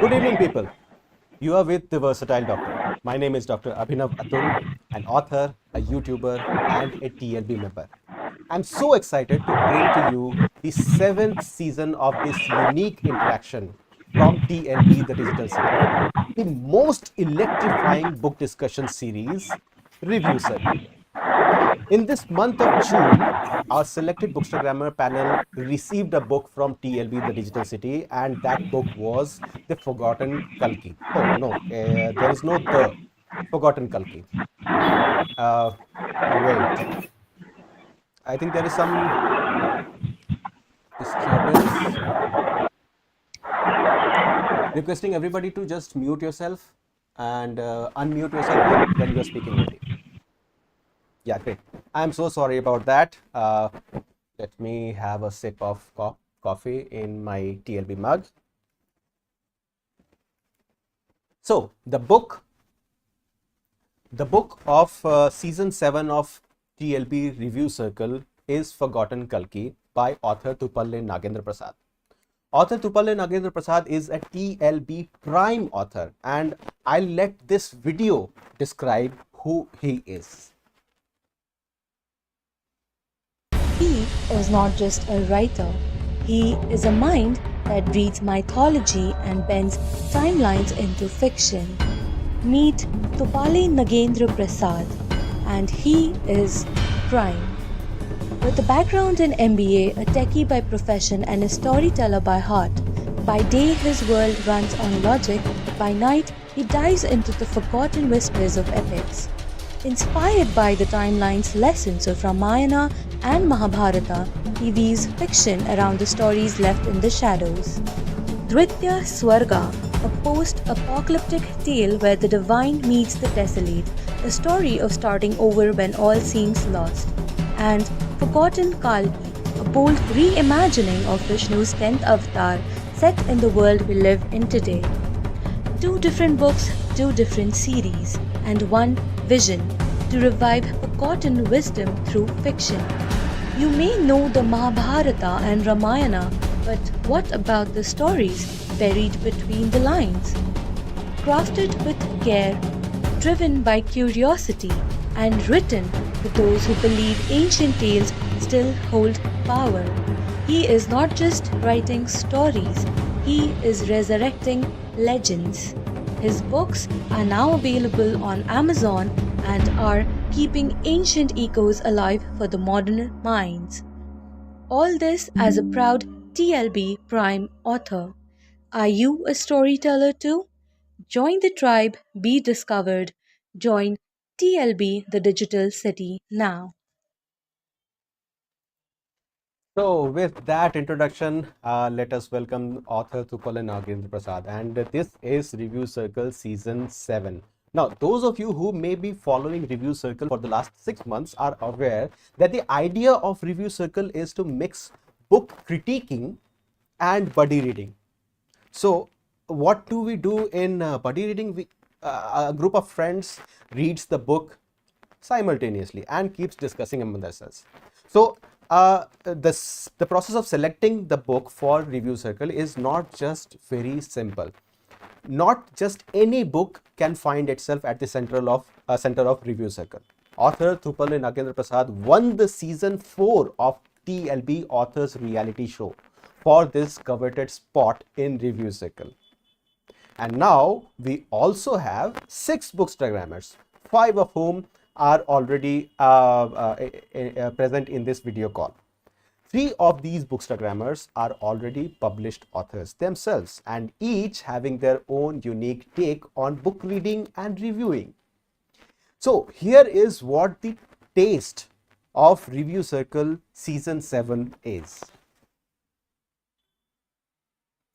Good evening, people. You are with the Versatile Doctor. My name is Dr. Abhinav Atul, an author, a YouTuber, and a TLB member. I'm so excited to bring to you the seventh season of this unique interaction from TLB, the Digital City, the most electrifying book discussion series, Review Circle. In this month of June, our selected Bookstagrammer panel received a book from TLB, the Digital City, and that book was The Forgotten Kalki. Oh, no, there is no the Forgotten Kalki. Uh, Wait, I think there is some disturbance. Requesting everybody to just mute yourself and unmute yourself when you are speaking only. Yeah, great. I'm so sorry about that. Let me have a sip of coffee in my TLB mug. So the book of season 7 of TLB Review Circle is Forgotten Kalki by author Tupalle Nagendra Prasad. Author Tupalle Nagendra Prasad is a TLB Prime author, and I'll let this video describe who he is. He is not just a writer, he is a mind that reads mythology and bends timelines into fiction. Meet Tupalle Nagendra Prasad, and he is Prime. With a background in MBA, a techie by profession and a storyteller by heart, by day his world runs on logic, by night he dives into the forgotten whispers of epics. Inspired by the timeline's lessons of Ramayana and Mahabharata, he weaves fiction around the stories left in the shadows. Dvitya Swarga, a post-apocalyptic tale where the divine meets the desolate, a story of starting over when all seems lost. And Forgotten Kalki, a bold reimagining of Vishnu's 10th avatar set in the world we live in today. Two different books, two different series, and one vision to revive forgotten wisdom through fiction. You may know the Mahabharata and Ramayana, but what about the stories buried between the lines? Crafted with care, driven by curiosity, and written for those who believe ancient tales still hold power. He is not just writing stories, he is resurrecting legends. His books are now available on Amazon and are keeping ancient echoes alive for the modern minds. All this as a proud TLB Prime author. Are you a storyteller too? Join the tribe, be discovered. Join TLB, the Digital City, now. So with that introduction, let us welcome author Tupalle Nagendra Prasad, and this is Review Circle Season 7. Now, those of you who may be following Review Circle for the last 6 months are aware that the idea of Review Circle is to mix book critiquing and buddy reading. So what do we do in buddy reading? A group of friends reads the book simultaneously and keeps discussing among themselves. So the process of selecting the book for Review Circle is not just very simple. Not just any book can find itself at the center of Review Circle. Author Tupalle Nagendra Prasad won the season 4 of TLB Authors Reality Show for this coveted spot in Review Circle. And now we also have 6 Bookstagrammers, 5 of whom are already present in this video call. 3 of these Bookstagrammers are already published authors themselves, and each having their own unique take on book reading and reviewing. So here is what the taste of Review Circle Season 7 is.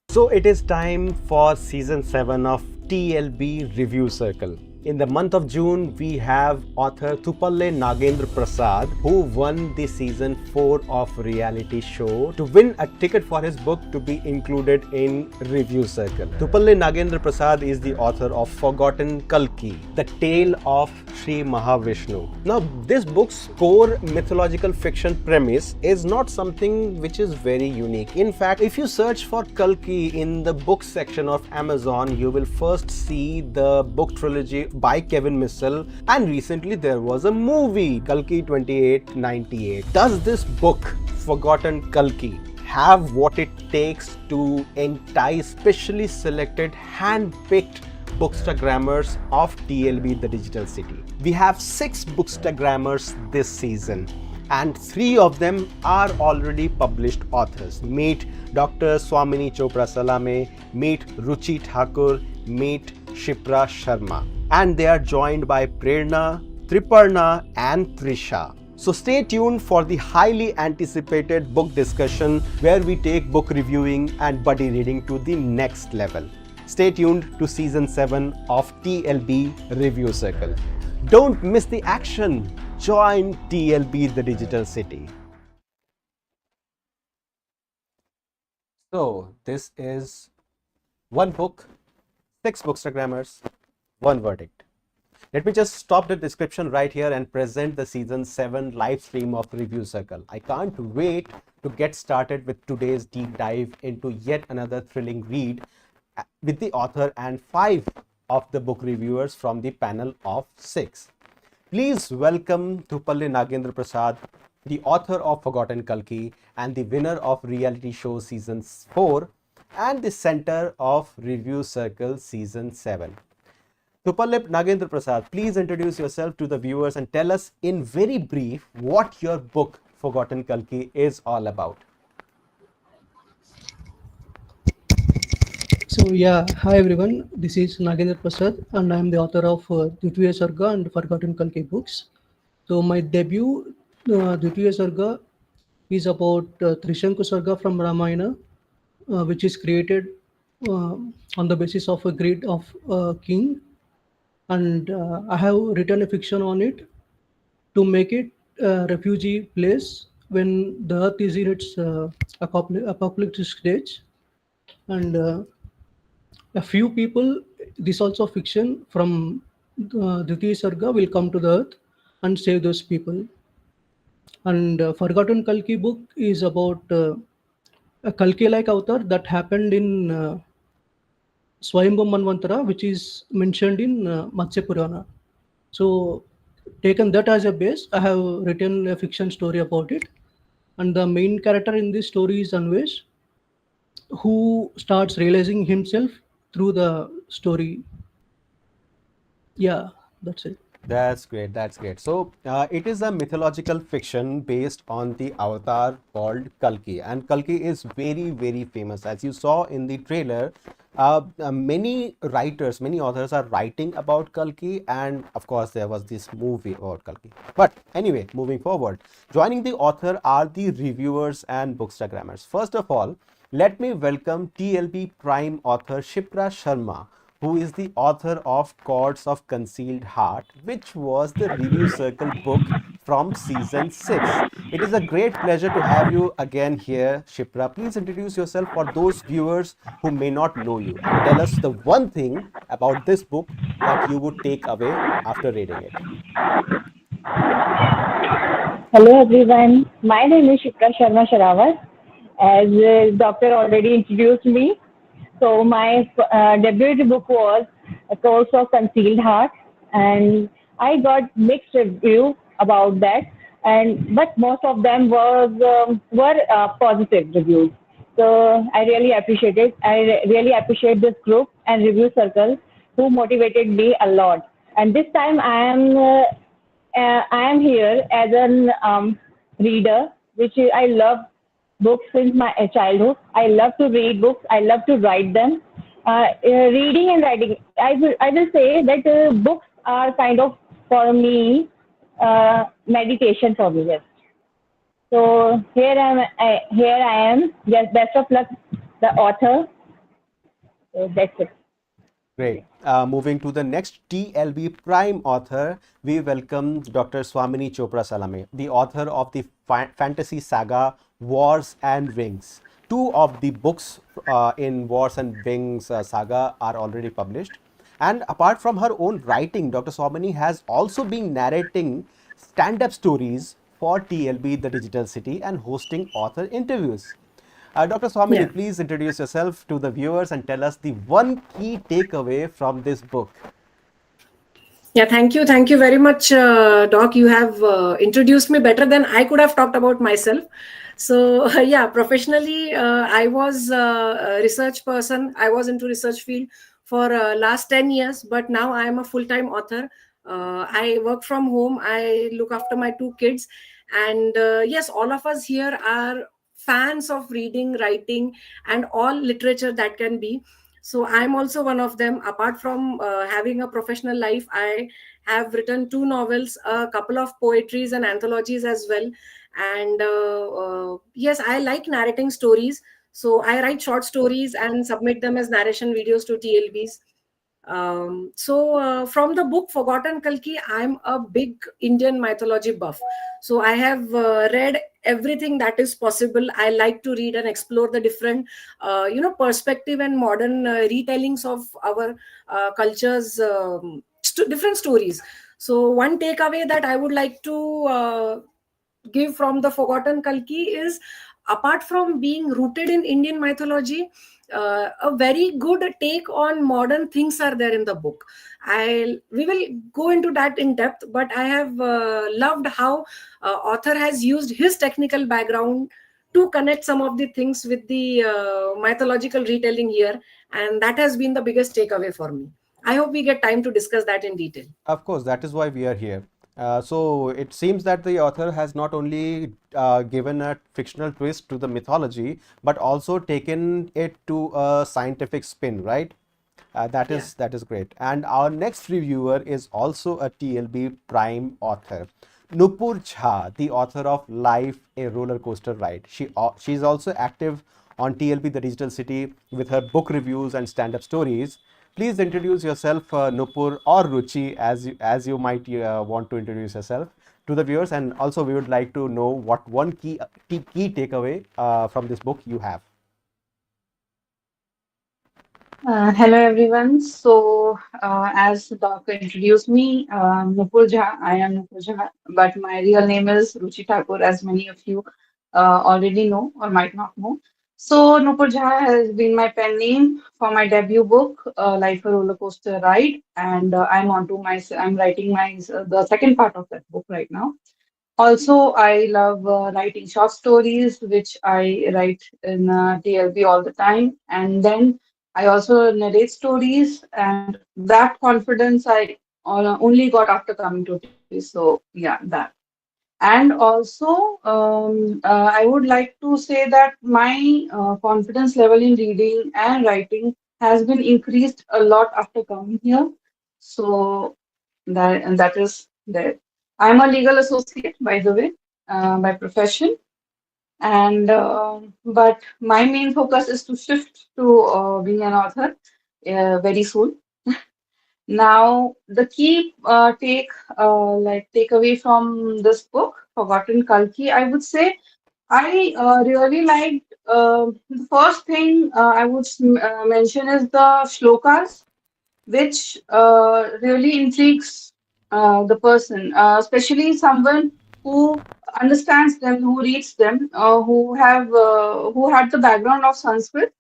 So it is time for Season 7 of TLB Review Circle. In the month of June, we have author Thupalle Nagendra Prasad, who won the season 4 of reality show to win a ticket for his book to be included in review circle. Thupalle Nagendra Prasad is the author of Forgotten Kalki, the tale of Sri Mahavishnu. Now, this book's core mythological fiction premise is not something which is very unique. In fact, if you search for Kalki in the book section of Amazon, you will first see the book trilogy by Kevin Mitchell, and recently there was a movie, Kalki 2898. Does this book, Forgotten Kalki, have what it takes to entice specially selected, hand-picked Bookstagrammers of TLB, the digital city? We have 6 Bookstagrammers this season, and 3 of them are already published authors. Meet Dr. Swamini Chopra Salame, meet Ruchi Thakur, meet Shipra Sharma. And they are joined by Prerna, Triparna and Trisha. So stay tuned for the highly anticipated book discussion where we take book reviewing and buddy reading to the next level. Stay tuned to season 7 of TLB Review Circle. Don't miss the action. Join TLB, the digital city. So this is one book, 6 Bookstagrammers, 1 verdict. Let me just stop the description right here and present the season 7 live stream of Review Circle. I can't wait to get started with today's deep dive into yet another thrilling read with the author and 5 of the book reviewers from the panel of 6. Please welcome Thupalle Nagendra Prasad, the author of Forgotten Kalki and the winner of reality show season 4 and the center of Review Circle season 7. Thupalle Nagendra Prasad, please introduce yourself to the viewers and tell us in very brief what your book Forgotten Kalki is all about. So yeah, hi everyone. This is Nagendra Prasad, and I am the author of Dvitiya Sarga and Forgotten Kalki books. So my debut, Dvitiya Sarga, is about Trishanku Sarga from Ramayana, which is created on the basis of a greed of a king, and I have written a fiction on it to make it a refugee place when the earth is in its apocalyptic stage, and a few people, this also fiction from Dvitiya Sarga, will come to the earth and save those people. And Forgotten Kalki book is about a Kalki-like avatar that happened in Swayambhu Manvantara, which is mentioned in Matsya Purana. So, taken that as a base, I have written a fiction story about it. And the main character in this story is Anvesh, who starts realizing himself through the story. Yeah, that's it. That's great. That's great. So it is a mythological fiction based on the avatar called Kalki, and Kalki is very, very famous. As you saw in the trailer, many writers, many authors are writing about Kalki, and of course there was this movie about Kalki. But anyway, moving forward, joining the author are the reviewers and Bookstagrammers. First of all, let me welcome TLB Prime author Shipra Sharma, who is the author of Chords of Concealed Heart, which was the review circle book from season 6. It is a great pleasure to have you again here, Shipra. Please introduce yourself for those viewers who may not know you and tell us the one thing about this book that you would take away after reading it. Hello everyone, my name is Shipra Sharma Sharawat. As doctor already introduced me, so my debut book was A Course of Concealed Heart, and I got mixed review about that, but most of them were positive reviews. So I really appreciate it. I really appreciate this group and review circle who motivated me a lot. And this time I am here as an reader, which I love books since my childhood. I love to read books. I love to write them. Reading and writing. I will say that books are kind of for me meditation for me. Yes. So here I am. Yes, best of luck, the author. So that's it. Great. Moving to the next TLB Prime author, we welcome Dr. Swamini Chopra Salame, the author of the fantasy saga Wars and Wings. Two of the books in Wars and Wings saga are already published. And apart from her own writing, Dr. Swamini has also been narrating stand up stories for TLB, the Digital City, and hosting author interviews. Dr. Swamini, Yeah. please introduce yourself to the viewers and tell us the one key takeaway from this book. Yeah, thank you. Thank you very much, Doc. You have introduced me better than I could have talked about myself. So, yeah, professionally, I was a research person. I was into research field for last 10 years, but now I am a full-time author. I work from home. I look after my two kids. And yes, all of us here are fans of reading, writing, and all literature that can be. So I'm also one of them. Apart from having a professional life, I have written two novels, a couple of poetries and anthologies as well. And yes, I like narrating stories. So I write short stories and submit them as narration videos to TLBs. From the book Forgotten Kalki, I'm a big Indian mythology buff. So I have read everything that is possible. I like to read and explore the different perspective and modern retellings of our cultures, different stories. So one takeaway that I would like to give from the Forgotten Kalki is, apart from being rooted in Indian mythology, a very good take on modern things are there in the book. We will go into that in depth, but I have loved how author has used his technical background to connect some of the things with the mythological retelling here, and that has been the biggest takeaway for me. I hope we get time to discuss that in detail. Of course, that is why we are here. So it seems that the author has not only given a fictional twist to the mythology, but also taken it to a scientific spin, right? That is great. And our next reviewer is also a TLB Prime author, Nupur Jha, the author of Life: A Roller Coaster Ride. She's also active on TLB The Digital City with her book reviews and stand-up stories. Please introduce yourself, Nupur or Ruchi, as you might want to introduce yourself to the viewers. And also, we would like to know what one key takeaway from this book you have. Hello everyone. As the doctor introduced me, Nupur Jha, I am Nupur Jha, but my real name is Ruchi Thakur, as many of you already know or might not know. So, Nupur Jha has been my pen name for my debut book, Life: A Roller Coaster Ride, and I'm writing the second part of that book right now. Also, I love writing short stories, which I write in TLB all the time. And then I also narrate stories, and that confidence I only got after coming to TLB. So, yeah, that. And also, I would like to say that my confidence level in reading and writing has been increased a lot after coming here. So, that is there. I'm a legal associate, by the way, by profession, and but my main focus is to shift to being an author very soon. Now, the key takeaway from this book, Forgotten Kalki, I would say I really liked. The first thing I would mention is the shlokas, which really intrigues the person, especially someone who understands them, who reads them, who had the background of Sanskrit.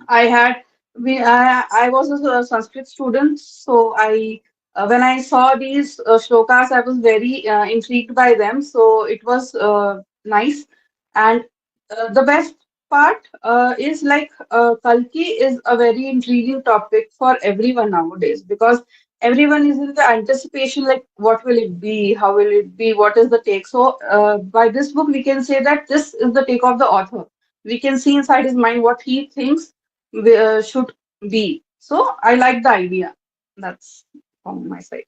I had I was a Sanskrit student, so I when I saw these shlokas, I was very intrigued by them. So it was nice, and the best part is like Kalki is a very intriguing topic for everyone nowadays, because everyone is in the anticipation, like what will it be, how will it be, what is the take. So by this book, we can say that this is the take of the author. We can see inside his mind what he thinks should be. So I like the idea. That's from my side.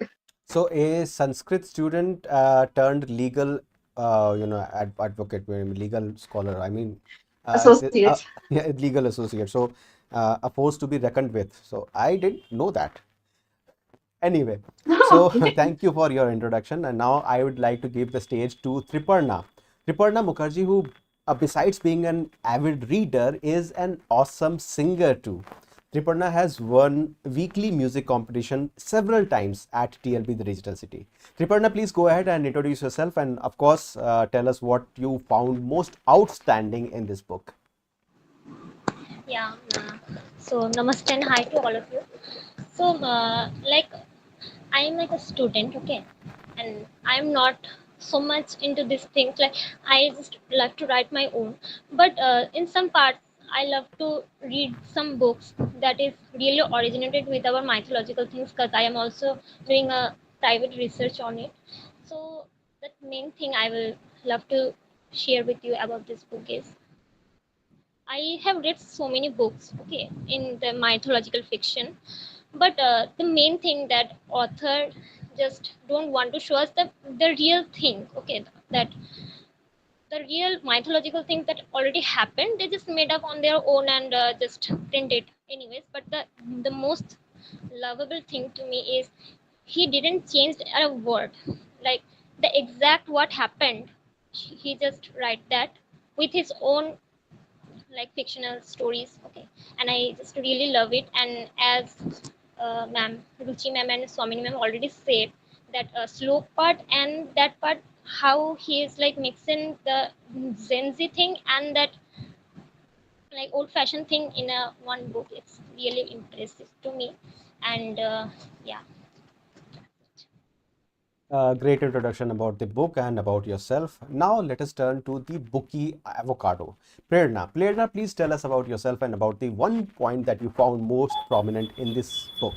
So a Sanskrit student turned legal, advocate, legal scholar. I mean, Associate. yeah, legal associate. So a force to be reckoned with. So I didn't know that. Anyway, so thank you for your introduction. And now I would like to give the stage to Triparna. Triparna Mukherjee, who, besides being an avid reader, is an awesome singer too. Triparna has won weekly music competition several times at TLB, the Digital City. Triparna, please go ahead and introduce yourself and, of course, tell us what you found most outstanding in this book. Yeah. So namaste and hi to all of you. So like I'm like a student, okay, and I'm not so much into these things. Like I just love to write my own, but in some parts I love to read some books that is really originated with our mythological things because I am also doing a private research on it. So the main thing I will love to share with you about this book is I have read so many books, okay, in the mythological fiction, but the main thing that author just don't want to show us the real thing, okay, that the real mythological things that already happened, they just made up on their own and just print it anyways. But the most lovable thing to me is he didn't change a word, like the exact what happened, he just write that with his own like fictional stories, okay, and I just really love it. And as ma'am Ruchi ma'am and Swamini ma'am already said that slow part and that part, how he is like mixing the Gen Z thing and that like old fashioned thing in a one book, it's really impressive to me. And yeah. Great introduction about the book and about yourself. Now let us turn to the bookie avocado. Prerna, please tell us about yourself and about the one point that you found most prominent in this book.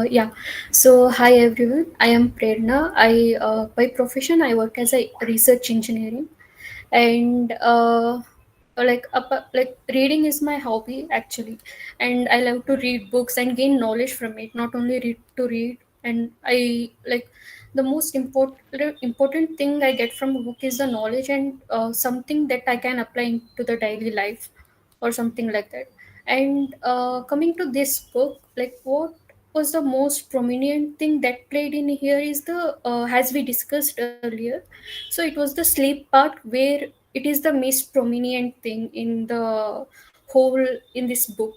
Yeah. So hi everyone. I am Prerna. I by profession I work as a research engineering, and like reading is my hobby actually, and I love to read books and gain knowledge from it. Not only read to read, and I like the most important thing I get from a book is the knowledge and something that I can apply into the daily life or something like that. And coming to this book, like what was the most prominent thing that played in here is the as we discussed earlier, so it was the sleep part where it is the most prominent thing in the whole in this book,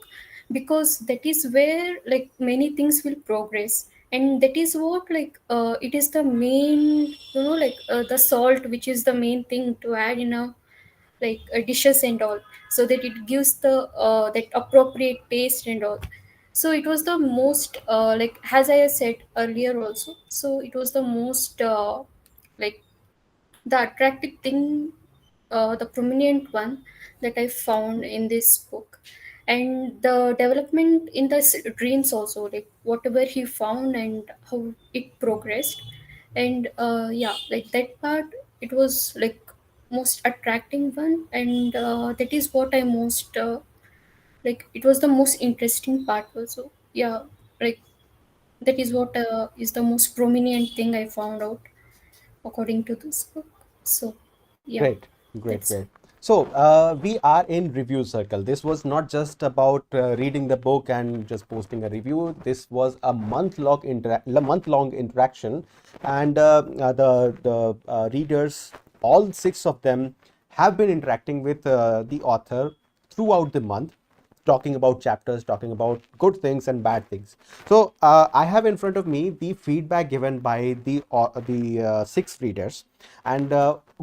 because that is where like many things will progress, and that is what like it is the main, like the salt which is the main thing to add in a like dishes and all, so that it gives the that appropriate taste and all. So it was the most like as I said earlier also, so it was the most like the attractive thing, the prominent one that I found in this book. And the development in the dreams also, like whatever he found and how it progressed. And yeah, like that part, it was like most attracting one, and that is what I most like. It was the most interesting part also. Yeah, like that is what is the most prominent thing I found out according to this book. So yeah, Great, great, that's great. So we are in review circle. This was not just about reading the book and just posting a review. This was a month-long interaction, and the readers, all six of them, have been interacting with the author throughout the month, talking about chapters, talking about good things and bad things. So I have in front of me the feedback given by the six readers, and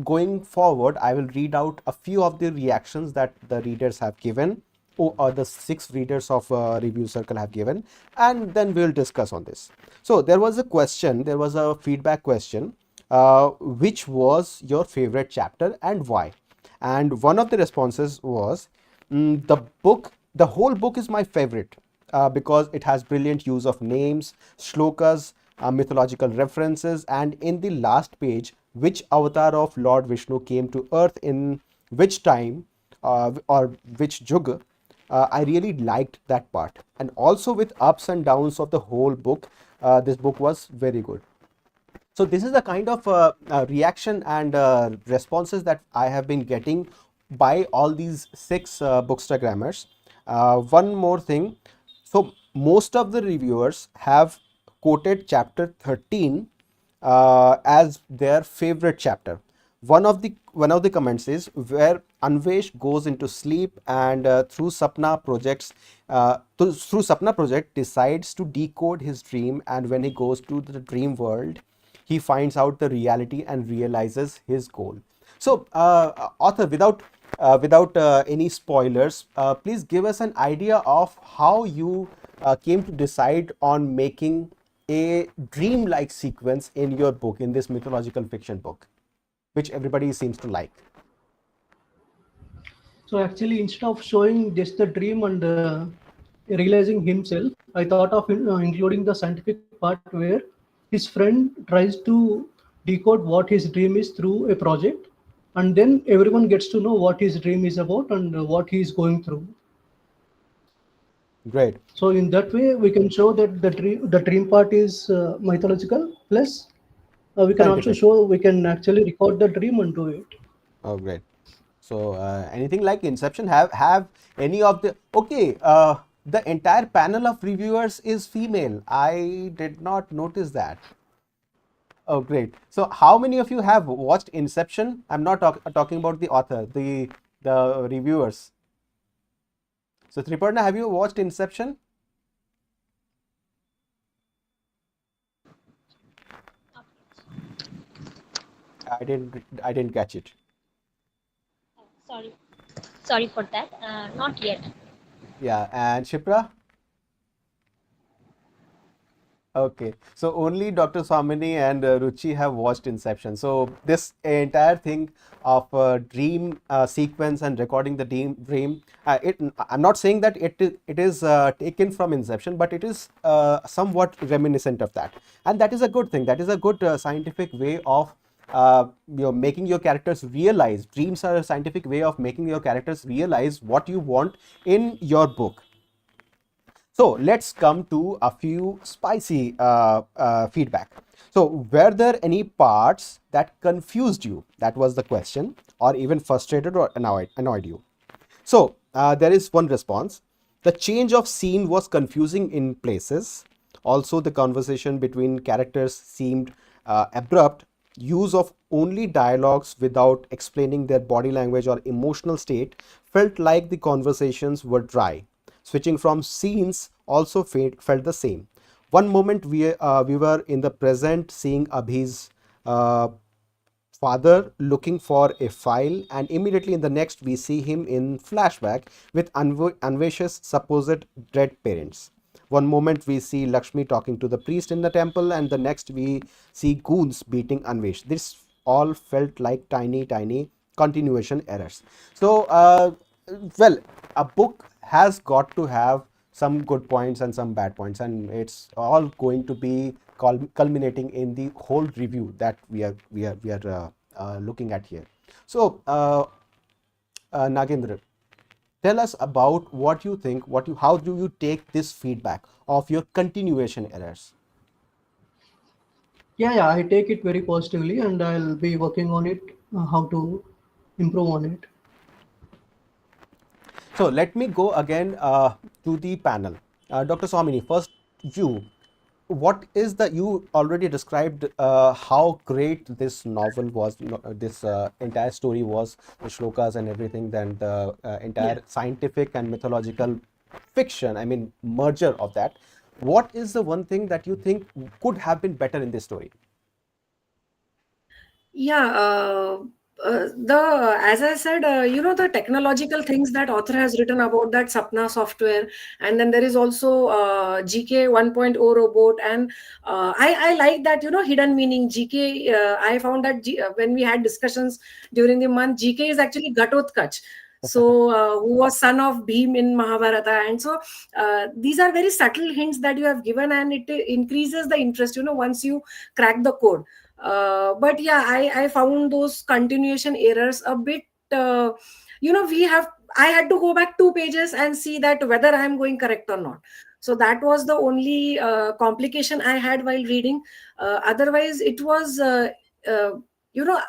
going forward, I will read out a few of the reactions that the readers have given, or the six readers of review circle have given, and then we'll discuss on this. So there was a question, there was a feedback question, which was your favorite chapter and why? And one of the responses was, the whole book is my favorite because it has brilliant use of names, shlokas, mythological references, and in the last page, which avatar of Lord Vishnu came to earth in which time or which yuga. I really liked that part, and also with ups and downs of the whole book, this book was very good. So this is the kind of reaction and responses that I have been getting buy all these 6 Bookstagrammers. One more thing. So most of the reviewers have quoted chapter 13 as their favorite chapter. One of the comments is where Anvesh goes into sleep and through Sapna project decides to decode his dream, and when he goes to the dream world, he finds out the reality and realizes his goal. So, author, without any spoilers, please give us an idea of how you came to decide on making a dream-like sequence in your book, in this mythological fiction book, which everybody seems to like. So actually, instead of showing just the dream and realizing himself, I thought of including the scientific part where his friend tries to decode what his dream is through a project, and then everyone gets to know what his dream is about and what he is going through. Great. So in that way, we can show that the dream part is mythological. Plus, we can also Scientific. show we can actually record the dream and do it. Oh, great. So, anything like Inception? Have any of the okay? The entire panel of reviewers is female. I did not notice that. Oh, great. So, how many of you have watched Inception? I'm not talking about the author, the reviewers. So, Triparna, have you watched Inception? I didn't catch it. Sorry, sorry for that. Not yet. Yeah, and Shipra? Okay, so only Dr. Swamini and Ruchi have watched Inception. So this entire thing of dream sequence and recording the dream, I'm not saying that it is taken from Inception, but it is somewhat reminiscent of that, and that is a good thing. That is a good scientific way of making your characters realize. Dreams are a scientific way of making your characters realize what you want in your book. So let's come to a few spicy feedback. So were there any parts that confused you? That was the question, or even frustrated or annoyed you. So there is one response. The change of scene was confusing in places. Also, the conversation between characters seemed abrupt. Use of only dialogues without explaining their body language or emotional state felt like the conversations were dry. Switching from scenes also felt the same. One moment we were in the present seeing Abhi's uh, father looking for a file, and immediately in the next we see him in flashback with Anvesh's supposed dead parents. One moment we see Lakshmi talking to the priest in the temple, and the next we see goons beating Anvesh. This all felt like tiny continuation errors. So well, a book has got to have some good points and some bad points, and it's all going to be culminating in the whole review that we are looking at here. So Nagendra, tell us about what you think, how do you take this feedback of your continuation errors? Yeah, I take it very positively, and I'll be working on it, how to improve on it. So let me go again to the panel. Dr. Swamini, first you. What is the, you already described how great this novel was, this entire story was, the shlokas and everything, then the entire Yeah. scientific and mythological fiction, I mean, merger of that. What is the one thing that you think could have been better in this story? Yeah, the as I said, the technological things that author has written about that Sapna software, and then there is also GK 1.0 robot, and I like that, hidden meaning GK. I found that when we had discussions during the month, GK is actually Ghatotkach. So, who was son of Bhim in Mahabharata, and so these are very subtle hints that you have given, and it increases the interest. Once you crack the code. But yeah, I found those continuation errors a bit. We have. I had to go back 2 pages and see that whether I am going correct or not. So that was the only complication I had while reading. Otherwise, it was. Uh, you know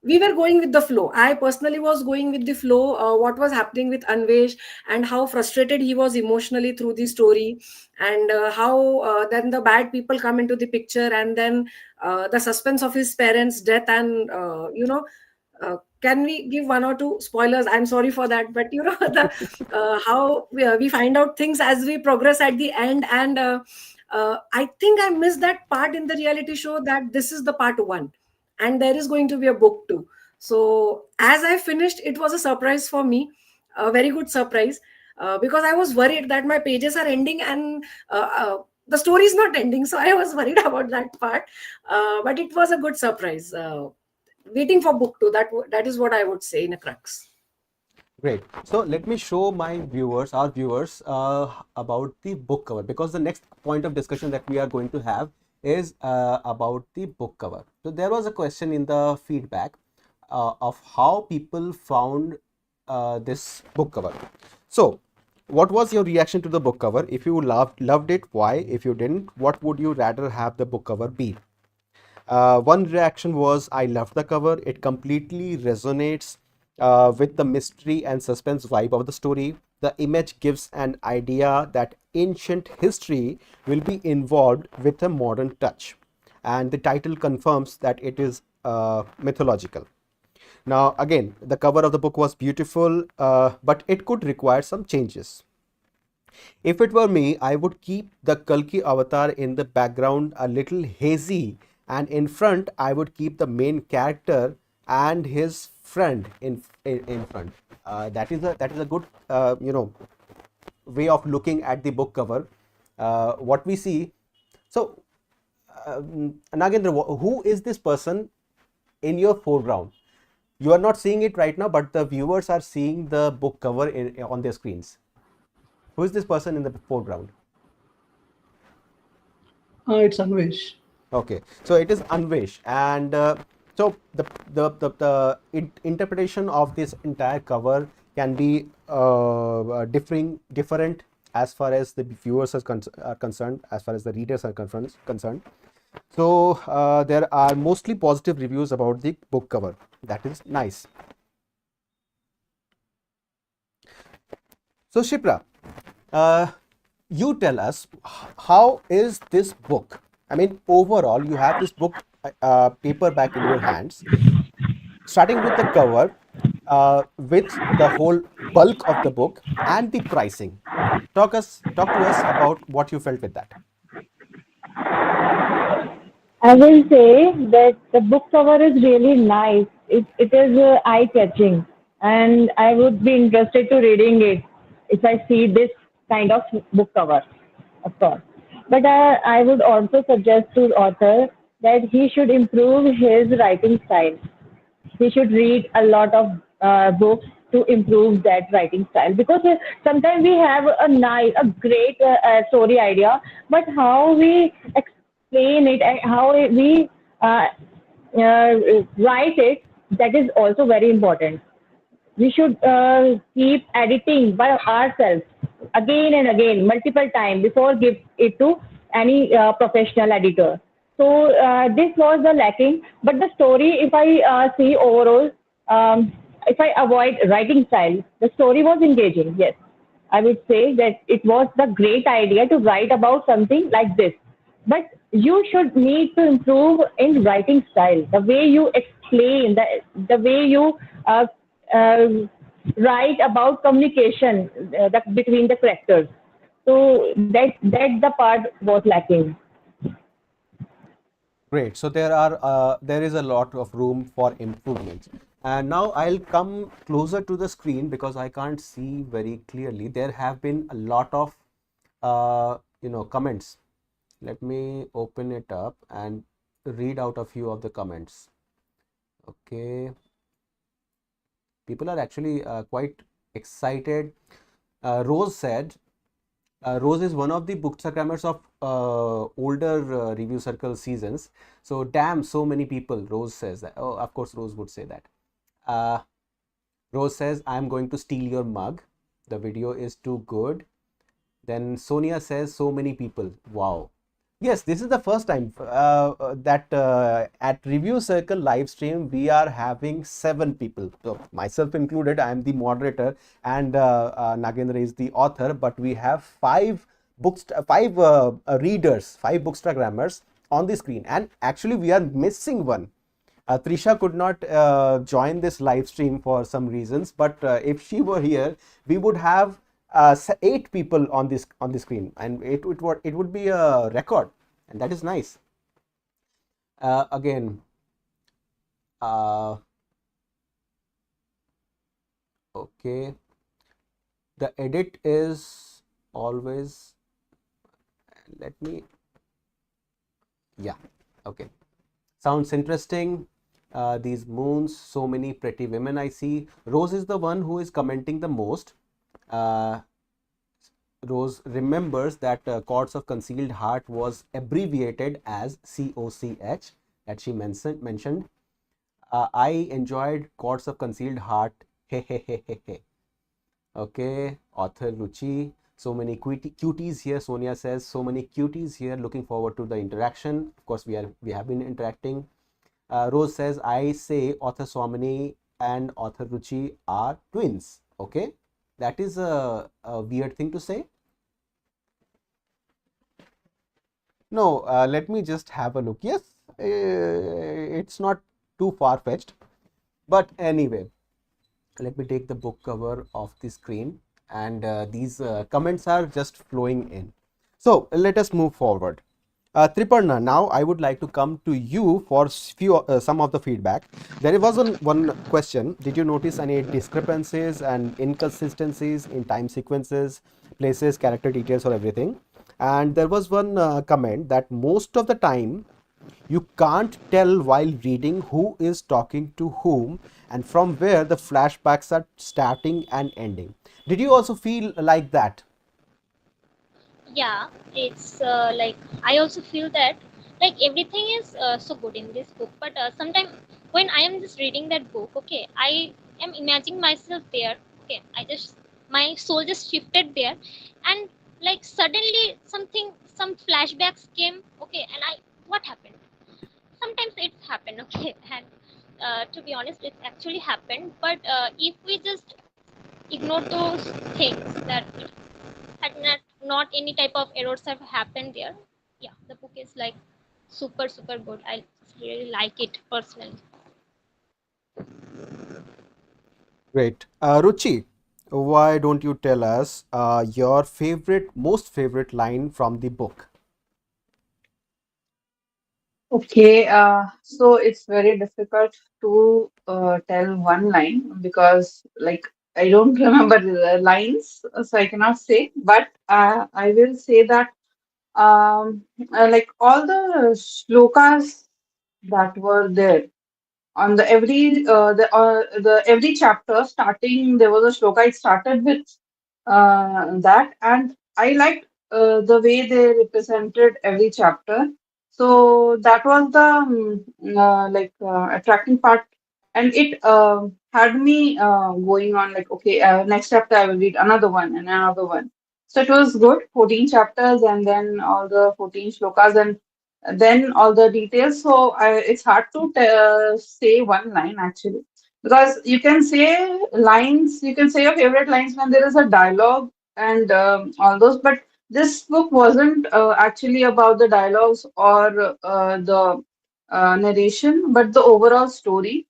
we were going with the flow. I personally was going with the flow, what was happening with Anvesh, and how frustrated he was emotionally through the story, and how then the bad people come into the picture, and then the suspense of his parents' death, and can we give one or two spoilers? I'm sorry for that, but the how we find out things as we progress at the end, and I think I missed that part in the reality show, that this is the part one, and there is going to be a book two. So as I finished, it was a surprise for me, a very good surprise, because I was worried that my pages are ending, and the story is not ending. So I was worried about that part, but it was a good surprise. Waiting for book two. That is what I would say in a crux. Great. So let me show my viewers, our viewers, about the book cover, because the next point of discussion that we are going to have is about the book cover. So there was a question in the feedback of how people found this book cover. So what was your reaction to the book cover? If you loved it, why? If you didn't, what would you rather have the book cover be? One reaction was, I loved the cover. It completely resonates with the mystery and suspense vibe of the story. The image gives an idea that ancient history will be involved with a modern touch. And the title confirms that it is mythological. Now, again, the cover of the book was beautiful, but it could require some changes. If it were me, I would keep the Kalki avatar in the background a little hazy, and in front, I would keep the main character and his friend in front. That is a good way of looking at the book cover. What we see. So, Nagendra, who is this person in your foreground? You are not seeing it right now, but the viewers are seeing the book cover on their screens. Who is this person in the foreground? It's Anvesh. Okay, so it is Anvesh, and so the interpretation of this entire cover can be different as far as the viewers are concerned, as far as the readers are concerned. So there are mostly positive reviews about the book cover. That is nice. So Shipra, you tell us, how is this book? I mean, overall, you have this book paperback in your hands, starting with the cover, with the whole bulk of the book and the pricing. Talk to us about what you felt with that. I will say that the book cover is really nice. It is eye-catching, and I would be interested to reading it if I see this kind of book cover, of course. But I would also suggest to the author that he should improve his writing style. He should read a lot of books to improve that writing style, because sometimes we have a great story idea, but how we explain it and how we write it, that is also very important. We should keep editing by ourselves again and again, multiple times before give it to any professional editor. So this was the lacking. But the story, if I see overall, if I avoid writing style, the story was engaging. Yes, I would say that it was the great idea to write about something like this. But you should need to improve in writing style, the way you explain, the way you uh, write about communication between the characters. So that the part was lacking. Great. So there is a lot of room for improvement. And now I'll come closer to the screen because I can't see very clearly. There have been a lot of comments. Let me open it up and read out a few of the comments. Okay. People are actually quite excited. Rose said, Rose is one of the Bookstagrammers of older review circle seasons. So damn, so many people. Rose says that. Oh, of course, Rose would say that. Rose says, I'm going to steal your mug. The video is too good. Then Sonia says, so many people. Wow. Yes, this is the first time that at Review Circle live stream we are having 7 people. So myself included, I am the moderator, and Nagendra is the author. But we have five readers, 5 bookstagrammers on the screen, and actually we are missing one. Trisha could not join this live stream for some reasons, but if she were here, we would have 8 people on the screen, and it would be a record, and that is nice. Again, okay, the edit is always. Let me. Yeah, okay. Sounds interesting. These moons, so many pretty women I see. Rose is the one who is commenting the most. Rose remembers that Chords of Concealed Heart was abbreviated as COCH that she mentioned. I enjoyed Chords of Concealed Heart. He he he he he. Okay, author Ruchi. So many cuties here. Sonia says so many cuties here. Looking forward to the interaction. Of course, we have been interacting. Rose says, I say author Swamini and author Ruchi are twins. Okay, that is a weird thing to say. No, let me just have a look. Yes, it's not too far-fetched. But anyway, let me take the book cover off the screen, and these comments are just flowing in. So let us move forward. Triparna, now I would like to come to you for some of the feedback. There was one question. Did you notice any discrepancies and inconsistencies in time sequences, places, character details, or everything? And there was one comment that most of the time you can't tell while reading who is talking to whom and from where the flashbacks are starting and ending. Did you also feel like that? Yeah, it's like I also feel that like everything is so good in this book, but sometimes when I am just reading that book, okay, I am imagining myself there. Okay, my soul just shifted there, and like suddenly some flashbacks came. Okay, and what happened? Sometimes it's happened. Okay, and to be honest, it's actually happened. But if we just ignore those things that it had not any type of errors have happened there, yeah, the book is like super good. I really like it personally. Great. Ruchi, why don't you tell us your most favorite line from the book? Okay, so it's very difficult to tell one line because, like, I don't remember the lines, so I cannot say. But I will say that, like, all the shlokas that were there on the every chapter starting, there was a shloka. It started with that, and I liked the way they represented every chapter. So that was the attracting part, and it had me going on like, okay, next chapter I will read another one and another one. So it was good, 14 chapters, and then all the 14 shlokas, and then all the details. So it's hard to say one line actually, because you can say lines, you can say your favorite lines when there is a dialogue and all those. But this book wasn't actually about the dialogues or the narration, but the overall story,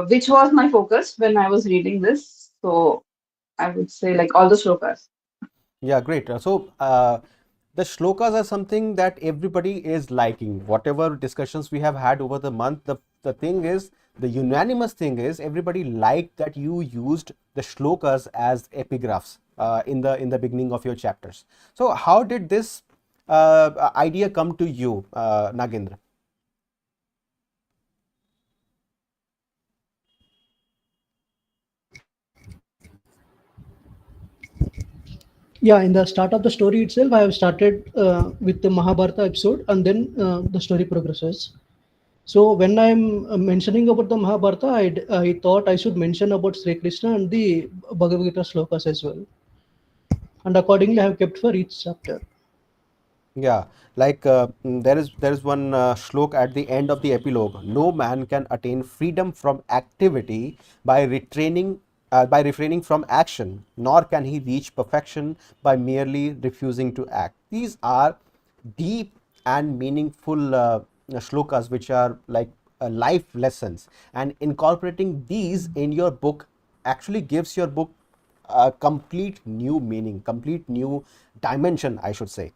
which was my focus when I was reading this. So I would say like all the shlokas. Yeah, great. The shlokas are something that everybody is liking. Whatever discussions we have had over the month, the thing is, the unanimous thing is, everybody liked that you used the shlokas as epigraphs in the beginning of your chapters. So, how did this idea come to you, Nagendra? Yeah, in the start of the story itself, I have started with the Mahabharata episode, and then the story progresses. So when I'm mentioning about the Mahabharata, I thought I should mention about Sri Krishna and the Bhagavad Gita slokas as well, and accordingly I have kept for each chapter. Yeah, like there is one shlok at the end of the epilogue. No man can attain freedom from activity by refraining from action, nor can he reach perfection by merely refusing to act. These are deep and meaningful shlokas, which are like life lessons, and incorporating these in your book actually gives your book a complete new meaning, complete new dimension, I should say.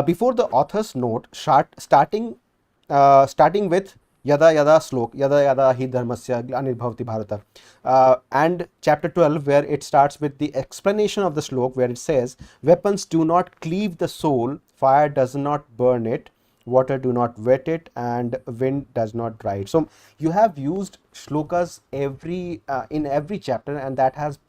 Before the author's note, starting with yada yada slok, yada yada hi dharmasya anirbhavati bharata, and chapter 12, where it starts with the explanation of the slok, where it says, weapons do not cleave the soul, fire does not burn it, water do not wet it, and wind does not dry it. So you have used shlokas in every chapter, and that has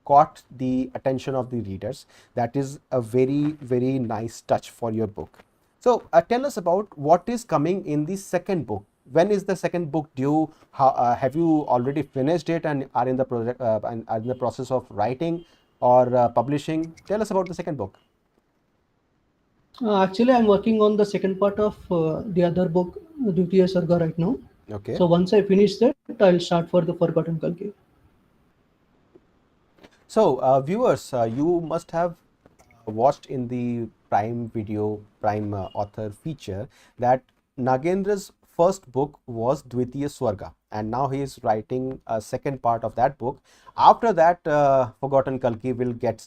caught the attention of the readers. That is a very, very nice touch for your book. So tell us about what is coming in the second book. When is the second book due? Have you already finished it and are in the project and are in the process of writing or publishing? Tell us about the second book. Actually, I'm working on the second part of the other book, Dvitiya Sarga, right now. Okay. So once I finish that, I'll start for the Forgotten Kalki. So, viewers, you must have watched in the Prime Video, Prime author feature that Nagendra's first book was Dvitiya Swarga, and now he is writing a second part of that book. After that, Forgotten Kalki will get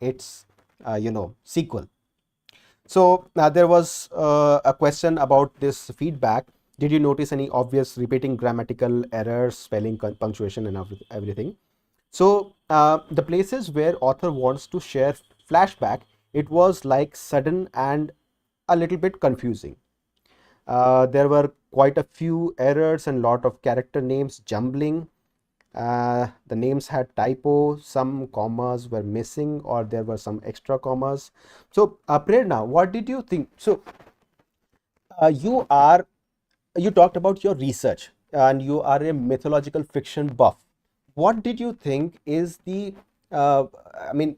its sequel. So there was a question about this feedback. Did you notice any obvious repeating grammatical errors, spelling, punctuation, and everything? So the places where author wants to share flashback, it was like sudden and a little bit confusing. There were quite a few errors and lot of character names jumbling. The names had typo, some commas were missing, or there were some extra commas. So Prerna, what did you think? So uh, you are you talked about your research and you are a mythological fiction buff. What did you think is the I mean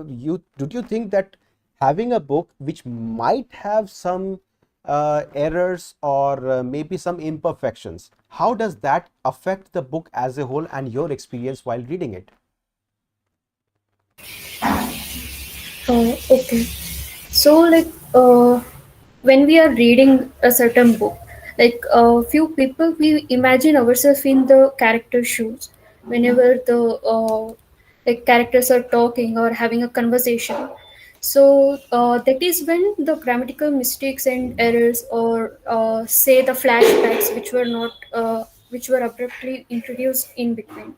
you did you think that having a book which might have some errors or maybe some imperfections, how does that affect the book as a whole and your experience while reading it? Okay. So, when we are reading a certain book, like a few people, we imagine ourselves in the character shoes. Whenever the characters are talking or having a conversation, so that is when the grammatical mistakes and errors, or say the flashbacks, which were abruptly introduced in between,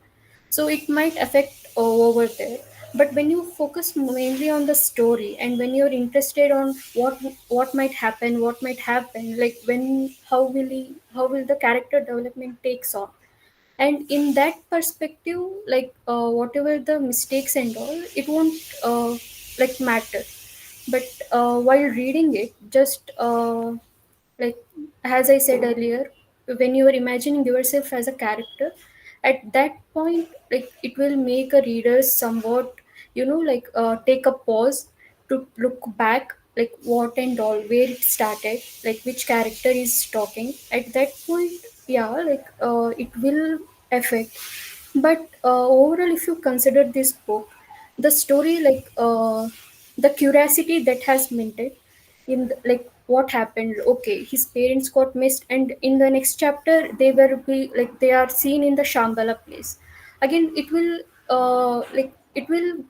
so it might affect over there. But when you focus mainly on the story, and when you're interested on what might happen, what might happen, like when how will the character development takes on, and in that perspective, whatever the mistakes and all, it won't matter. But while reading it, just like as I said earlier, when you are imagining yourself as a character, at that point, like it will make a reader somewhat, take a pause to look back, like what and all, where it started, like which character is talking at that point. Yeah, it will affect. But overall, if you consider this book, the story, the curiosity that has minted in what happened. Okay, his parents got missed, and in the next chapter they are seen in the Shambhala place again. It will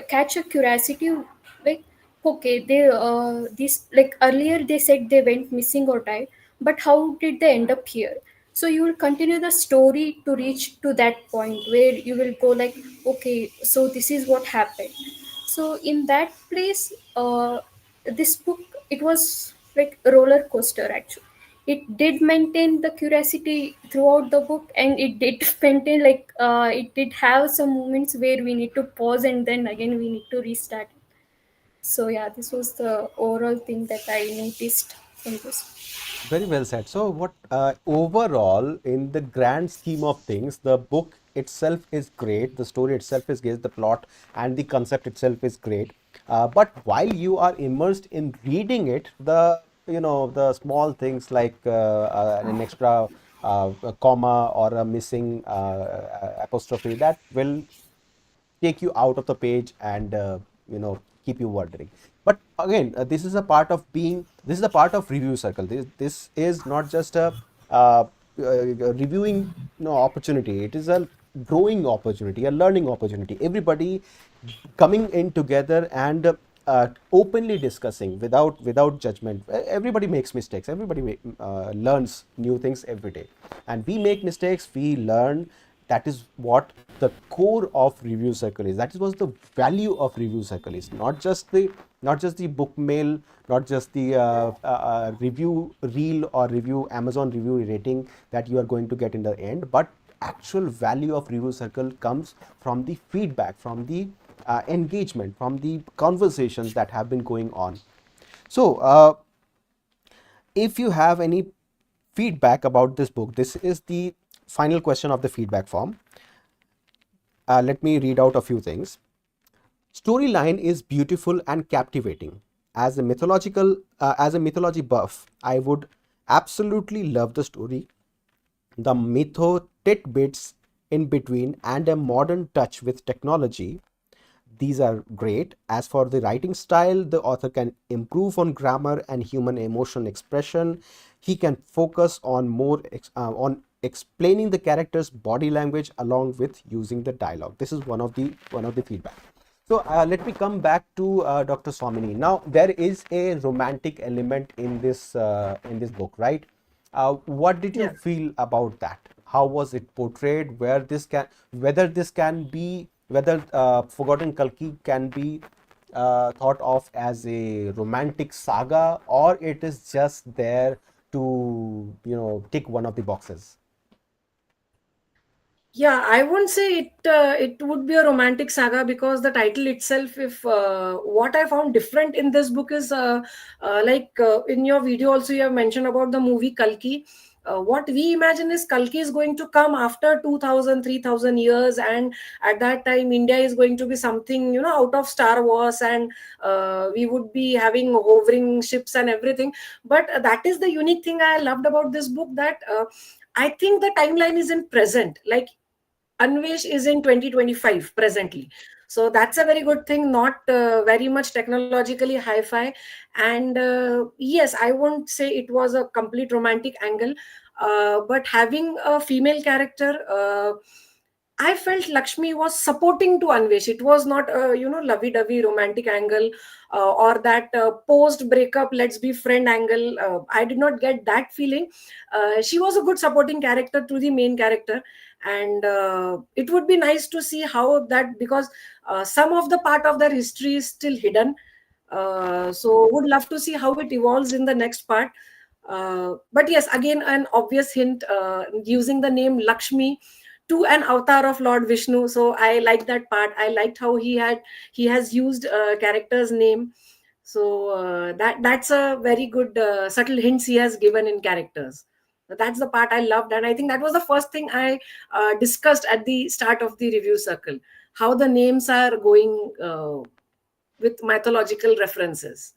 catch a curiosity, like, okay, they this like earlier they said they went missing or died, but how did they end up here? So you will continue the story to reach to that point where you will go like, okay, so this is what happened. So in that place, this book, it was like a roller coaster actually. It did maintain the curiosity throughout the book, and it did maintain, it did have some moments where we need to pause and then again we need to restart it. So yeah, this was the overall thing that I noticed in this. Very well said. So, what overall, in the grand scheme of things, the book itself is great, the story itself is great, the plot and the concept itself is great. But while you are immersed in reading it, the the small things like an extra a comma or a missing apostrophe that will take you out of the page and keep you wondering. But again, this is a part of review circle. This is not just a reviewing opportunity. It is a growing opportunity, a learning opportunity. Everybody coming in together and openly discussing without judgment. Everybody makes mistakes. Everybody learns new things every day, and we make mistakes, we learn. That is what the core of review circle is. That is what the value of review circle is. Not just the book mail, not just the review reel or review Amazon review rating that you are going to get in the end, but actual value of review circle comes from the feedback, from the engagement, from the conversations that have been going on. So if you have any feedback about this book, this is the final question of the feedback form. Let me read out a few things. Storyline is beautiful and captivating. As a mythology buff, I would absolutely love the story, the mytho tidbits in between, and a modern touch with technology. These are great. As for the writing style, the author can improve on grammar and human emotion expression. He can focus on on explaining the character's body language along with using the dialogue. This is one of the feedback. So let me come back to Dr. Swamini. Now there is a romantic element in this book, right? What did you feel about that? How was it portrayed? Whether Forgotten Kalki can be thought of as a romantic saga, or it is just there to tick one of the boxes? Yeah, I won't say it would be a romantic saga, because the title itself, if what I found different in this book is in your video also you have mentioned about the movie Kalki. What we imagine is Kalki is going to come after 2000, 3000 years, and at that time India is going to be something out of Star Wars, and we would be having hovering ships and everything. But that is the unique thing I loved about this book, that I think the timeline is in present. Like, Anvesh is in 2025 presently. So that's a very good thing, not very much technologically hi-fi. And yes, I won't say it was a complete romantic angle, but having a female character, I felt Lakshmi was supporting to Anvesh. It was not a lovey-dovey romantic angle, or that post breakup let's be friend angle. I did not get that feeling. She was a good supporting character to the main character, and it would be nice to see how that, because some of the part of their history is still hidden. So would love to see how it evolves in the next part. But yes, again, an obvious hint, using the name Lakshmi to an avatar of Lord Vishnu. So I like that part. I liked how he has used character's name. So that's a very good subtle hints he has given in characters. That's the part I loved, and I think that was the first thing I discussed at the start of the review circle, how the names are going with mythological references.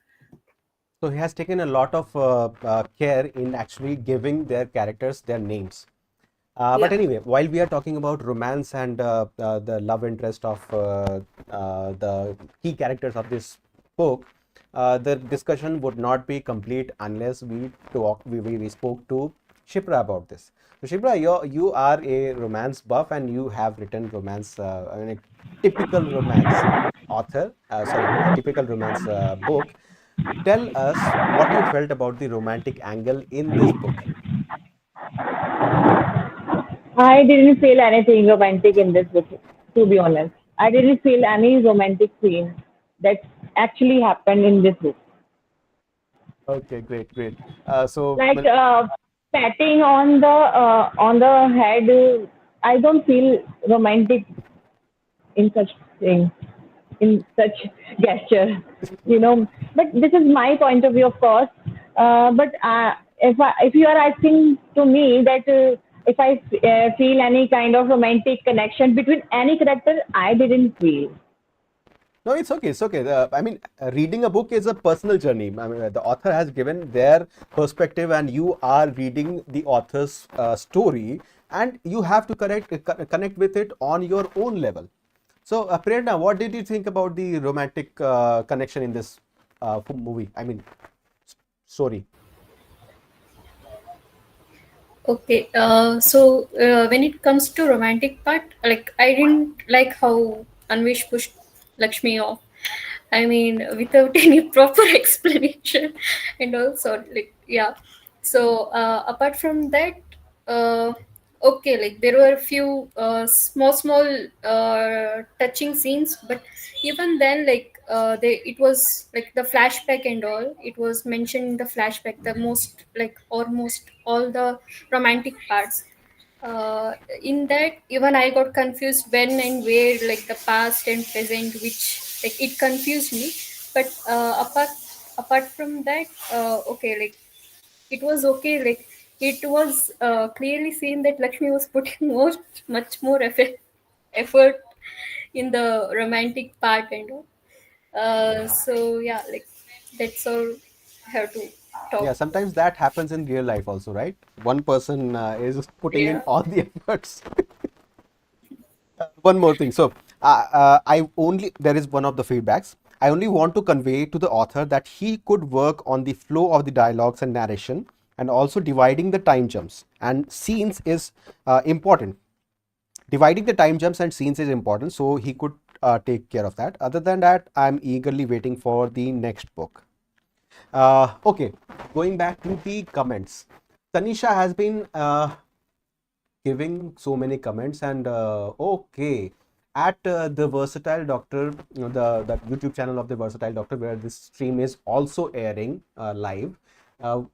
So he has taken a lot of care in actually giving their characters their names. But anyway, while we are talking about romance and the love interest of the key characters of this book, the discussion would not be complete unless we spoke to Shipra about this. So Shipra, you are a romance buff and you have written romance, a typical romance author, a typical romance book. Tell us what you felt about the romantic angle in this book. I didn't feel anything romantic in this book, to be honest. I didn't feel any romantic scene that actually happened in this book. Okay, great. Like patting on the head, I don't feel romantic in such thing, in such gesture, But this is my point of view, of course. But if you are asking to me that if I feel any kind of romantic connection between any character, I didn't feel. No, it's okay. It's okay. I mean, reading a book is a personal journey. I mean, the author has given their perspective, and you are reading the author's story, and you have to connect with it on your own level. So, Prerna, what did you think about the romantic connection in this movie? I mean, story. Okay, when it comes to romantic part, like I didn't like how Anvesh pushed Lakshmi off. I mean, without any proper explanation, and also like yeah. So apart from that, uh, okay, like there were a few small touching scenes, but even then, like it was like the flashback and all. It was mentioned in the flashback, the most like almost all the romantic parts. uh, in that even I got confused when and where, like the past and present, which like it confused me. But apart from that, okay, like it was okay. Like it was clearly seen that Lakshmi was putting much more effort in the romantic part and all. So yeah, like that's all I have to Yeah, talk. sometimes that happens in real life also, right? One person is putting in Yeah. all the efforts. One more thing. So, I only there is one of the feedbacks. I only want to convey to the author that he could work on the flow of the dialogues and narration, and also dividing the time jumps and scenes is important. Dividing the time jumps and scenes is important, so he could take care of that. Other than that, I'm eagerly waiting for the next book. Okay, going back to the comments. Tanisha has been giving so many comments, and okay, at the Versatile Doctor, the YouTube channel of the Versatile Doctor, where this stream is also airing live.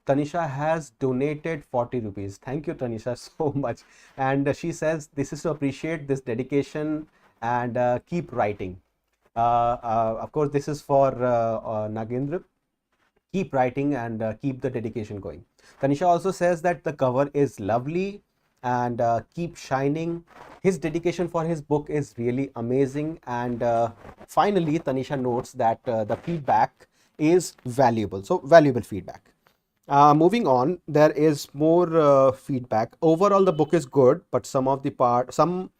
Tanisha has donated 40 rupees. Thank you, Tanisha, so much. And she says this is to appreciate this dedication and keep writing. Of course, this is for Nagendra. Keep writing and keep the dedication going. Tanisha also says that the cover is lovely and keep shining. His dedication for his book is really amazing. And finally, Tanisha notes that the feedback is valuable. So, valuable feedback. Moving on, there is more feedback. Overall, the book is good, but some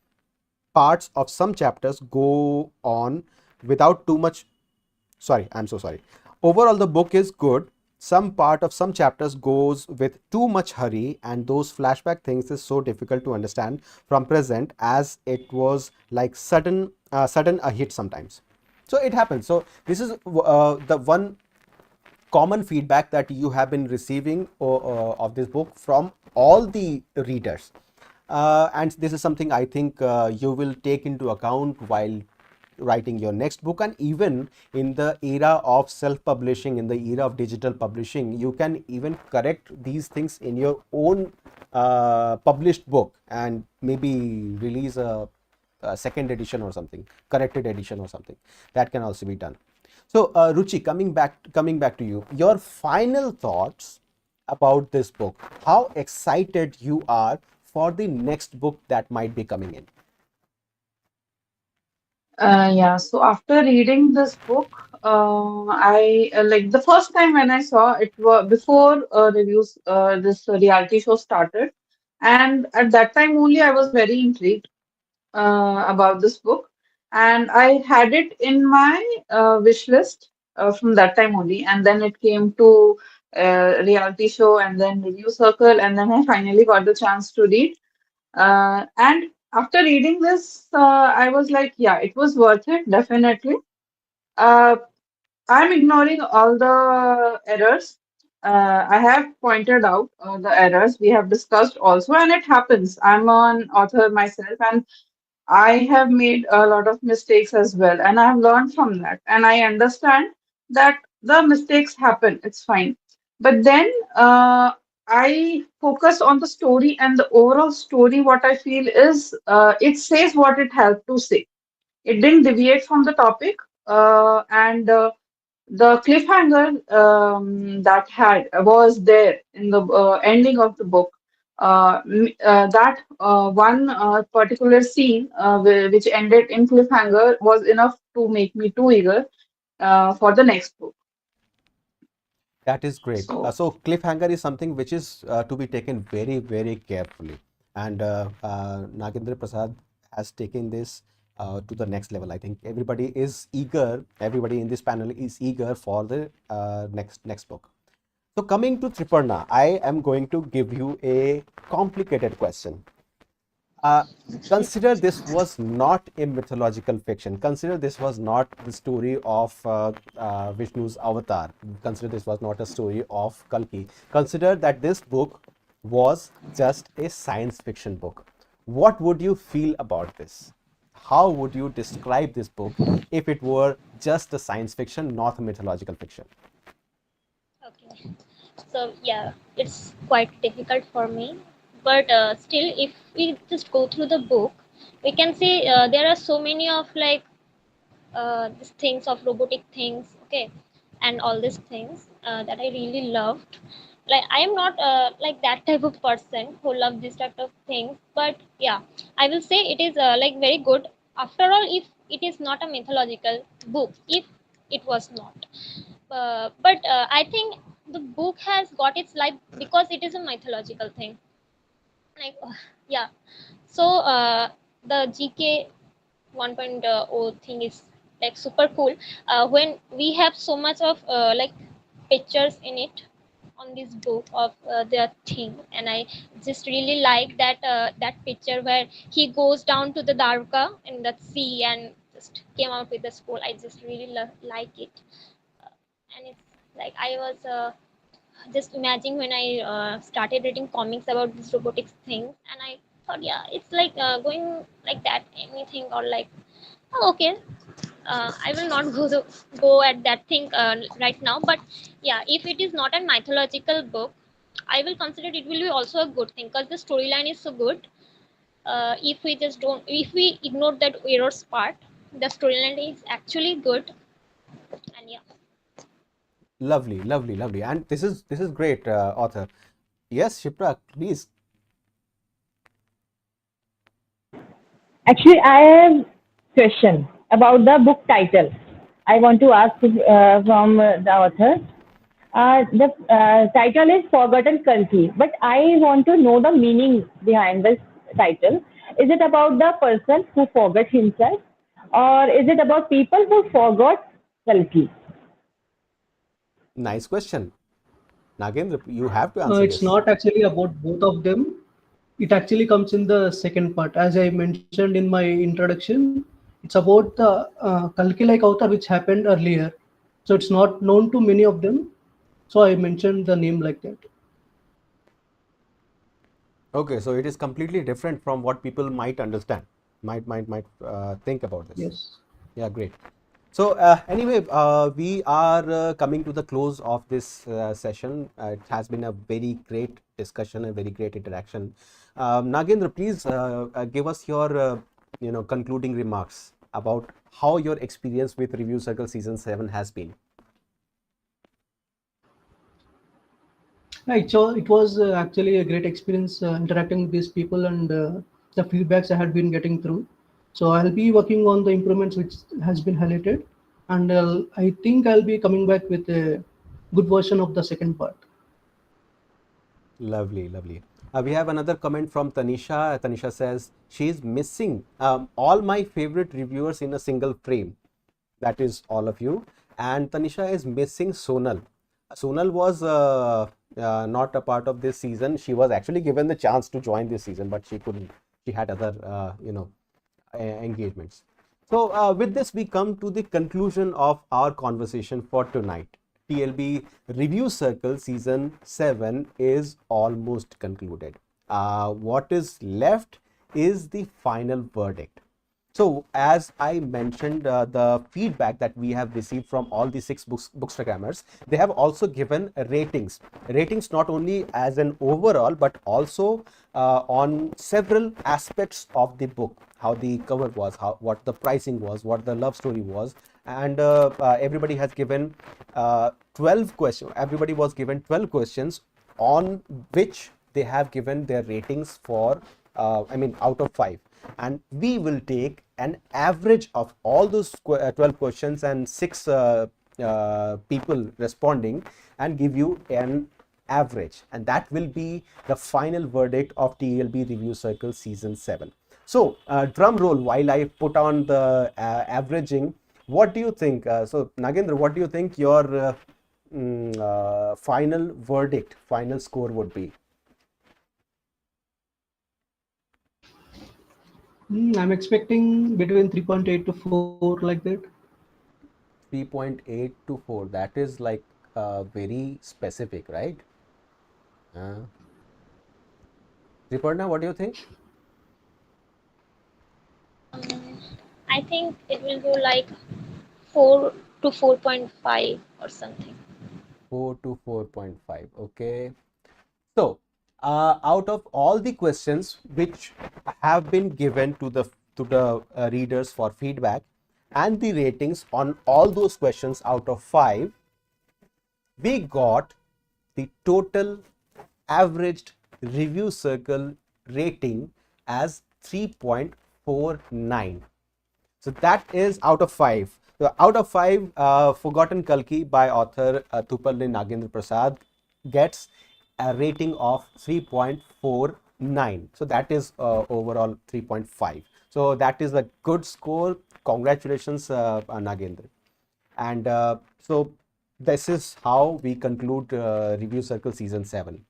parts of some chapters go on without too much. Sorry, I'm so sorry. Overall, the book is good. Some part of some chapters goes with too much hurry, and those flashback things is so difficult to understand from present, as it was like sudden a hit sometimes. So it happens. So this is the one common feedback that you have been receiving of this book from all the readers. And this is something I think you will take into account while writing your next book. And even in the era of self-publishing, in the era of digital publishing, you can even correct these things in your own published book, and maybe release a second edition or something, corrected edition or something. That can also be done. So, Ruchi, coming back to you, your final thoughts about this book. How excited you are for the next book that might be coming in? Yeah, so after reading this book, I like the first time when I saw it was before reviews, this reality show started, and at that time only I was very intrigued about this book, and I had it in my wish list from that time only, and then it came to reality show, and then review circle, and then I finally got the chance to read. And after reading this, I was like, yeah, it was worth it, definitely. Uh, I'm ignoring all the errors. I have pointed out the errors we have discussed also, and it happens. I'm an author myself, and I have made a lot of mistakes as well, and I have learned from that. And I understand that the mistakes happen, it's fine. But then I focus on the story, and the overall story. What I feel is it says what it has to say. It didn't deviate from the topic, and the cliffhanger that had was there in the ending of the book. One particular scene which ended in cliffhanger was enough to make me too eager for the next book. That is great. So So cliffhanger is something which is to be taken very, very carefully. And Nagendra Prasad has taken this to the next level. I think everybody is eager. Everybody in this panel is eager for the next book. So coming to Triparna, I am going to give you a complicated question. Uh, Consider this was not a mythological fiction. Consider this was not the story of Vishnu's avatar. Consider this was not a story of Kalki. Consider that this book was just a science fiction book. What would you feel about this? How would you describe this book if it were just a science fiction, not a mythological fiction? Okay. So yeah, it's quite difficult for me. But still, if we just go through the book, we can see there are so many of like these things of robotic things, okay, and all these things that I really loved. Like I am not like that type of person who love this type of things, but yeah, I will say it is like very good. After all, if it is not a mythological book, if it was not, but I think the book has got its life because it is a mythological thing. Like yeah, so the GK 1.0 thing is like super cool when we have so much of like pictures in it on this book of their thing, and I just really like that that picture where he goes down to the Darka in the sea and just came out with the school. I just really like it. And it's like I was just imagine when I started reading comics about these robotics things, and I thought yeah, it's like going like that anything, or like oh, okay, I will not go at that thing right now. But yeah, if it is not a mythological book, I will consider it will be also a good thing because the storyline is so good. If we just don't, if we ignore that errors part, the storyline is actually good. And yeah. Lovely, lovely, lovely. And this is great, author. Yes, Shipra, please. Actually, I have question about the book title. I want to ask from the author. The title is Forgotten Kalki, but I want to know the meaning behind this title. Is it about the person who forgot himself, or is it about people who forgot Kalki? Nice question. Nagendra, you have to answer It's this. not actually about both of them. It actually comes in the second part. As I mentioned in my introduction, it's about the Kalki like avatar which happened earlier. So it's not known to many of them. So I mentioned the name like that. Okay, so it is completely different from what people might understand, might think about this. Yes. Yeah, great. So anyway, we are coming to the close of this session. It has been a very great discussion, a very great interaction. Nagendra, please give us your concluding remarks about how your experience with Review Circle Season 7 has been. Yeah, it was actually a great experience interacting with these people and the feedbacks I had been getting through. So I'll be working on the improvements which has been highlighted, and I think I'll be coming back with a good version of the second part. Lovely, lovely. We have another comment from Tanisha. Tanisha says she's missing all my favorite reviewers in a single frame. That is all of you. And Tanisha is missing Sonal. Sonal was not a part of this season. She was actually given the chance to join this season, but she couldn't. She had other, engagements. So, with this, we come to the conclusion of our conversation for tonight. TLB Review Circle Season 7 is almost concluded. What is left is the final verdict. So, as I mentioned, the feedback that we have received from all the six bookstagrammers, they have also given ratings. Ratings not only as an overall, but also on several aspects of the book. How the cover was, what the pricing was, what the love story was, and everybody has given 12 questions. Everybody was given 12 questions on which they have given their ratings for, out of 5. And we will take an average of all those 12 questions and 6 people responding and give you an average. And that will be the final verdict of TLB Review Circle Season 7. So, drum roll while I put on the averaging. What do you think? So, Nagendra, what do you think your final verdict, final score would be? I'm expecting between 3.8 to 4, like that. 3.8 to 4. That is like very specific, right? Riparna, what do you think? I think it will go like 4 to 4.5 or something. 4 to 4.5. Okay. So, out of all the questions which have been given to the readers for feedback and the ratings on all those questions out of 5, we got the total averaged review circle rating as 3.49. So that is out of 5. So out of 5, Forgotten Kalki by author Tupalli Nagendra Prasad gets a rating of 3.49. So that is overall 3.5. So that is a good score. Congratulations, Nagendra. And so this is how we conclude Review Circle Season 7.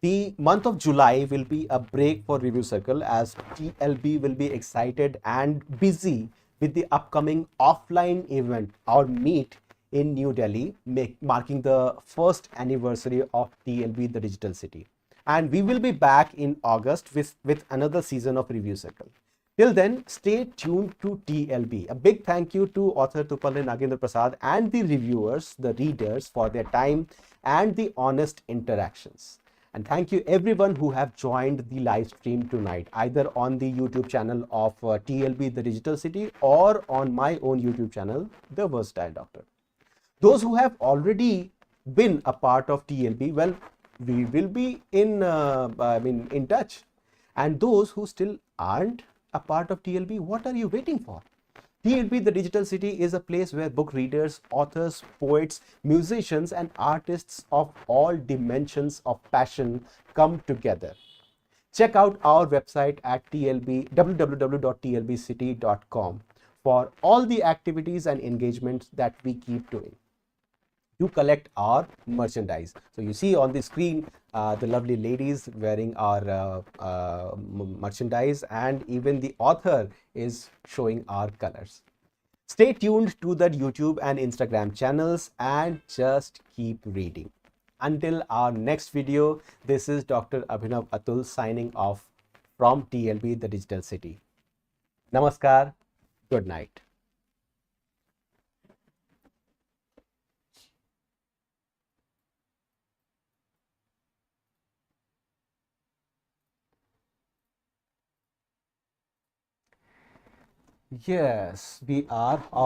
The month of July will be a break for Review Circle as TLB will be excited and busy with the upcoming offline event, our meet in New Delhi, marking the first anniversary of TLB, the Digital City. And we will be back in August with another season of Review Circle. Till then, stay tuned to TLB. A big thank you to author Tupalli Nagendra Prasad and the reviewers, the readers, for their time and the honest interactions. And thank you everyone who have joined the live stream tonight, either on the YouTube channel of TLB, the Digital City, or on my own YouTube channel, The Versatile Doctor. Those who have already been a part of TLB, well, we will be in touch. And those who still aren't a part of TLB, what are you waiting for? TLB, the Digital City, is a place where book readers, authors, poets, musicians, and artists of all dimensions of passion come together. Check out our website at www.tlbcity.com for all the activities and engagements that we keep doing to collect our merchandise. So you see on the screen the lovely ladies wearing our merchandise, and even the author is showing our colors. Stay tuned to the YouTube and Instagram channels and just keep reading. Until our next video, this is Dr. Abhinav Atul signing off from TLB, the Digital City. Namaskar. Good night. Yes, we are off.